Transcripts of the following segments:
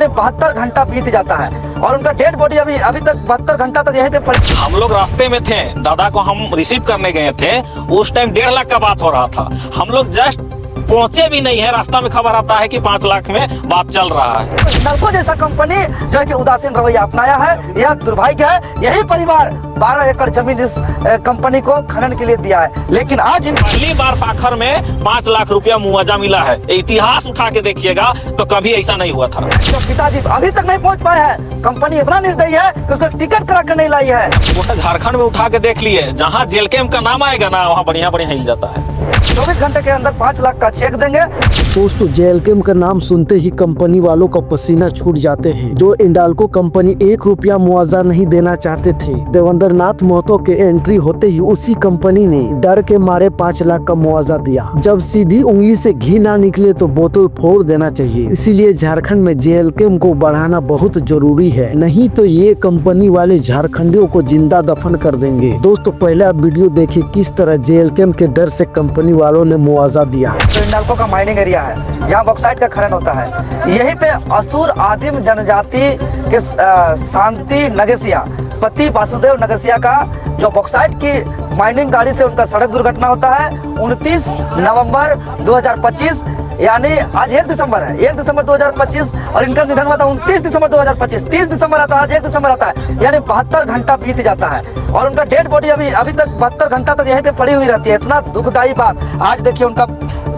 72 घंटा बीत जाता है और उनका डेड बॉडी अभी तक 72 घंटा तक यहीं पे पड़ी। हम लोग रास्ते में थे, दादा को हम रिसीव करने गए थे, उस टाइम 1.5 लाख का बात हो रहा था। हम लोग जस्ट पहुंचे भी नहीं है, रास्ता में खबर आता है कि 5 लाख में बात चल रहा है। हिंडाल्को जैसा कंपनी जो है कि उदासीन रवैया अपनाया है, यह दुर्भाग्य है। यही परिवार 12 एकड़ जमीन इस कंपनी को खनन के लिए दिया है, लेकिन आज पहली बार पाखर में 5 लाख रुपया मुआवजा मिला है। इतिहास उठा के देखिएगा तो कभी ऐसा नहीं हुआ था। तो पिताजी अभी तक नहीं पहुंच पाए हैं। कंपनी इतना निर्दयी है कि उसको टिकट करा कर नहीं लाई है। वो झारखंड में उठा के देख लिए, जहाँ जेल कैंप का नाम आएगा ना, वहाँ बढ़िया बढ़िया हिल जाता है। 24 घंटे के अंदर 5 लाख का चेक देंगे। दोस्तों, जेल कैंप का नाम सुनते ही कंपनी वालों का पसीना छूट जाते हैं। जो हिंडाल्को कंपनी 1 रुपया मुआवजा नहीं देना चाहते थे, देवेंद्र नाथ महतो के एंट्री होते ही उसी कंपनी ने डर के मारे 5 लाख का मुआवजा दिया। जब सीधी उंगली से घी ना निकले तो बोतल फोड़ देना चाहिए। इसीलिए झारखंड में जेल कैंप को बढ़ाना बहुत जरूरी है, नहीं तो ये कंपनी वाले झारखंडियों को जिंदा दफन कर देंगे। दोस्तों, पहले आप वीडियो देखिए किस तरह जेल कैंप के डर से कंपनी वालों ने मुआवजा दिया। तो हिंडाल्को का माइनिंग एरिया है जहाँ बॉक्साइट का खनन होता है। यहीं पे असुर आदिम जनजाति के शांति नगेसिया पति वासुदेव नगेसिया का जो बॉक्साइट की माइनिंग गाड़ी से उनका सड़क दुर्घटना होता है 29 नवंबर 2025, यानी आज 1 दिसंबर है, 1 दिसंबर 2025, और इनका निधन हुआ था 29 दिसंबर 2025। 30 दिसंबर आता है, आज 1 दिसंबर आता है, यानी 72 घंटा बीत जाता है और उनका डेड बॉडी अभी तक 72 घंटा तक यहीं पे पड़ी हुई रहती है। इतना दुखदायी बात। आज देखिए उनका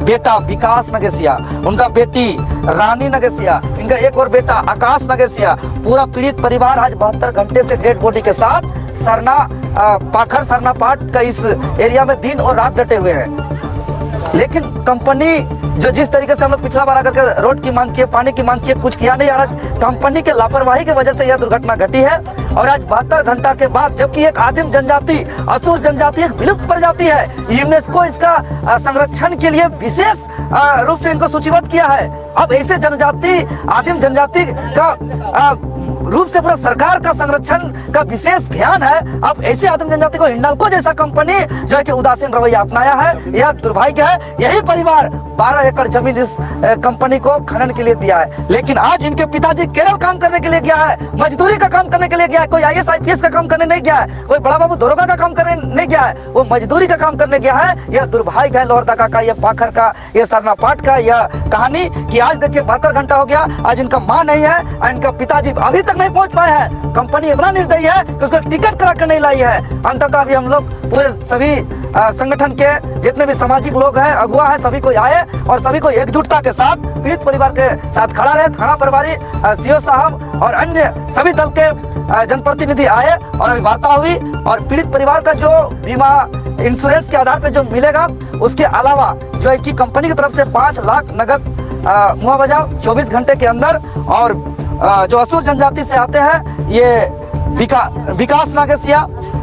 बेटा विकास नगेसिया, उनका बेटी रानी नगेसिया, इनका एक और बेटा आकाश नगेसिया, पूरा पीड़ित परिवार आज 72 घंटे से डेड बॉडी के साथ पाखर सरना पाट का इस एरिया में दिन और रात डटे हुए हैं। लेकिन कंपनी जो जिस तरीके से हम लोग पिछला बार आकर के रोड की मांग किए, पानी की मांग किए, कुछ किया नहीं। आज कंपनी के लापरवाही की वजह से यह दुर्घटना घटी है और आज 72 घंटा के बाद, जबकि एक आदिम जनजाति, असुर जनजाति, एक विलुप्त प्रजाति है, यूनेस्को इसका संरक्षण के लिए विशेष रूप से इनको सूचीबद्ध किया है। अब ऐसे जनजाति, आदिम जनजाति का रूप से पूरा सरकार का संरक्षण का विशेष ध्यान है। अब ऐसे आदिम जनजाति को हिंडाल्को जैसा कंपनी जो है कि उदासीन रवैया अपनाया है, यह दुर्भाग्य है। यही परिवार 12 एकड़ जमीन इस कंपनी को खनन के लिए दिया है, लेकिन आज इनके पिताजी केरल काम करने के लिए गया है, मजदूरी का काम करने के लिए गया है। कोई IAS IPS का काम करने नहीं गया है, कोई बड़ा बाबू दरोगा का काम करने नहीं गया है, वो मजदूरी का काम करने गया है। यह दुर्भाग्य है लोहरदगा का, यह पाखर का, यह सरना पाट का, यह कहानी कि आज देखिए 72 घंटा हो गया, आज इनका मां नहीं है, इनका पिताजी अभी तक नहीं पहुंच पाए हैं। कंपनी इतना निर्दयी है कि उसको टिकट करा कर नहीं लाई है। अंततः भी हम लोग पूरे सभी संगठन के जितने भी सामाजिक लोग हैं, अगुआ हैं, सभी को आए और सभी को एकजुटता के साथ पीड़ित परिवार के साथ खड़ा रहे। थाना प्रभारी CO साहब और अन्य सभी दल के जनप्रतिनिधि आए और अभी वार्ता हुई और पीड़ित परिवार का जो बीमा इंश्योरेंस के आधार पर जो मिलेगा, उसके अलावा जो है कि कंपनी की तरफ से 5 लाख नगद मुआवजा 24 घंटे के अंदर। और जो असुर जनजाति से आते हैं, ये विकास नागेसिया,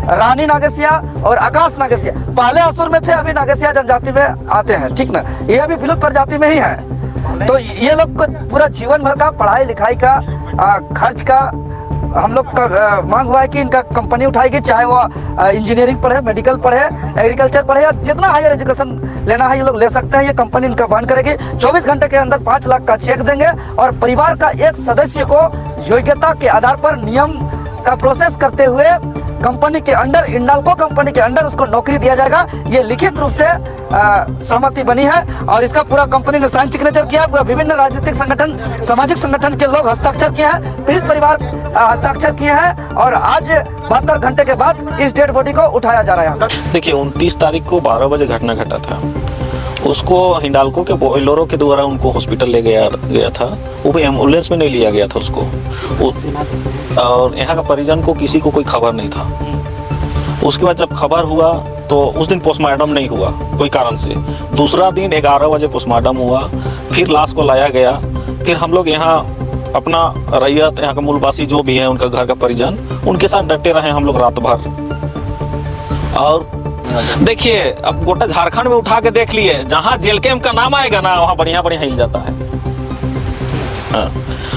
रानी नागेसिया और आकाश नागेसिया पहले असुर में थे, अभी नागेसिया जनजाति में आते हैं, ठीक ना। ये अभी विलुप्त प्रजाति में ही है। तो ये लोग को पूरा जीवन भर का पढ़ाई लिखाई का खर्च का हम लोग का मांग हुआ है कि इनका कंपनी उठाएगी, चाहे वो इंजीनियरिंग पढ़े, मेडिकल पढ़े, एग्रीकल्चर पढ़े, या जितना हायर एजुकेशन लेना है ये लोग ले सकते हैं। ये कंपनी इनका बहन करेगी। 24 घंटे के अंदर 5 लाख का चेक देंगे और परिवार का एक सदस्य को योग्यता के आधार पर नियम का प्रोसेस करते हुए कंपनी के अंडर, हिंडाल्को कंपनी के अंडर उसको नौकरी दिया जाएगा। ये लिखित रूप से सहमति बनी है और इसका पूरा कंपनी ने साइन सिग्नेचर किया है। पूरा विभिन्न राजनीतिक संगठन, सामाजिक संगठन के लोग हस्ताक्षर किए हैं, पीड़ित परिवार हस्ताक्षर किए हैं और आज 72 घंटे के बाद इस डेड बॉडी को उठाया जा रहा है। देखिए 29 तारीख को 12 बजे घटना घटा था। उसको हिंडाल्को के बॉयलरों के द्वारा उनको हॉस्पिटल ले गया था। वो भी एम्बुलेंस में नहीं लिया गया था उसको, और यहाँ का परिजन को किसी को कोई खबर नहीं था। उसके बाद जब खबर हुआ तो उस दिन पोस्टमार्टम नहीं हुआ कोई कारण से। दूसरा दिन 11 बजे पोस्टमार्टम हुआ, फिर लाश को लाया गया। फिर हम लोग यहाँ अपना रैयत, यहाँ का मूलवासी जो भी है, उनका घर का परिजन, उनके साथ डटे रहे हम लोग रात भर। और देखिए अब गोटा झारखंड में उठा के देख लिए, जहाँ जेल कैंप का नाम आएगा ना, वहाँ बढ़िया बढ़िया हिल जाता है।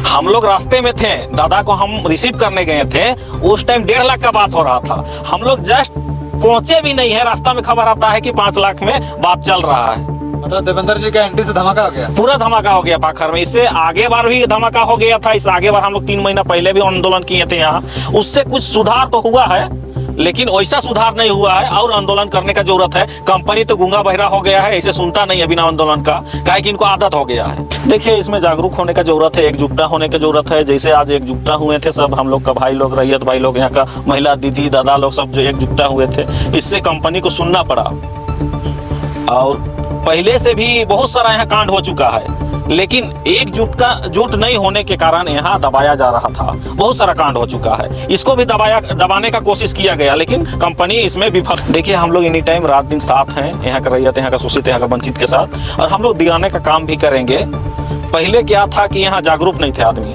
हम लोग रास्ते में थे, दादा को हम रिसीव करने गए थे, उस टाइम 1.5 लाख का बात हो रहा था। हम लोग जस्ट पहुंचे भी नहीं है, रास्ता में खबर आता है कि 5 लाख में बात चल रहा है। मतलब देवेंद्र जी का एंट्री से धमाका हो गया। पूरा धमाका हो गया पाखर में। इससे आगे बार भी धमाका हो गया था। इस आगे बार हम लोग 3 महीना पहले भी आंदोलन किए थे यहाँ, उससे कुछ सुधार तो हुआ है, लेकिन वैसा सुधार नहीं हुआ है और आंदोलन करने का जरूरत है। कंपनी तो गूंगा बहरा हो गया है, ऐसे सुनता नहीं है बिना आंदोलन का, काहे कि इनको आदत हो गया है। देखिए, इसमें जागरूक होने का जरूरत है, एकजुटता होने की जरूरत है। जैसे आज एकजुटता हुए थे सब हम लोग का भाई लोग, रैयत भाई लोग, यहाँ का महिला दीदी दादा लोग सब जो एकजुटता हुए थे, इससे कंपनी को सुनना पड़ा। और पहले से भी बहुत सारा यहाँ कांड हो चुका है, लेकिन एकजुट नहीं होने के कारण यहाँ दबाया जा रहा था। बहुत सारा कांड हो चुका है, इसको भी दबाने का कोशिश किया गया, लेकिन कंपनी इसमें विफल। देखिए, हम लोग एनी टाइम रात दिन साथ हैं, यहाँ का रैयत, यहाँ का शोषित, यहाँ का वंचित के साथ, और हम लोग दिलाने का काम भी करेंगे। पहले क्या था कि यहाँ जागरूक नहीं थे आदमी,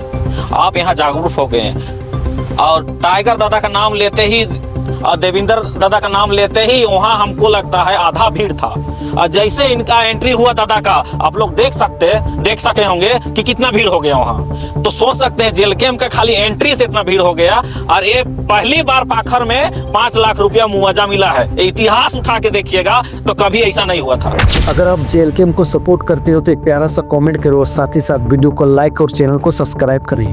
आप यहाँ जागरूक हो गए हैं। और टाइगर दादा का नाम लेते ही और देवेंद्र दादा का नाम लेते ही वहाँ हमको लगता है आधा भीड़ था। और जैसे इनका एंट्री हुआ दादा का, आप लोग देख सके होंगे कि कितना भीड़ हो गया वहाँ। तो सोच सकते हैं जेल कैंप का खाली एंट्री से इतना भीड़ हो गया। और ये पहली बार पाखर में 5 लाख रुपया मुआवजा मिला है। इतिहास उठा के देखिएगा तो कभी ऐसा नहीं हुआ था। अगर आप जेल कैंप को सपोर्ट करते हो तो एक प्यारा सा कमेंट करो और साथ ही साथ वीडियो को लाइक और चैनल को सब्सक्राइब करें।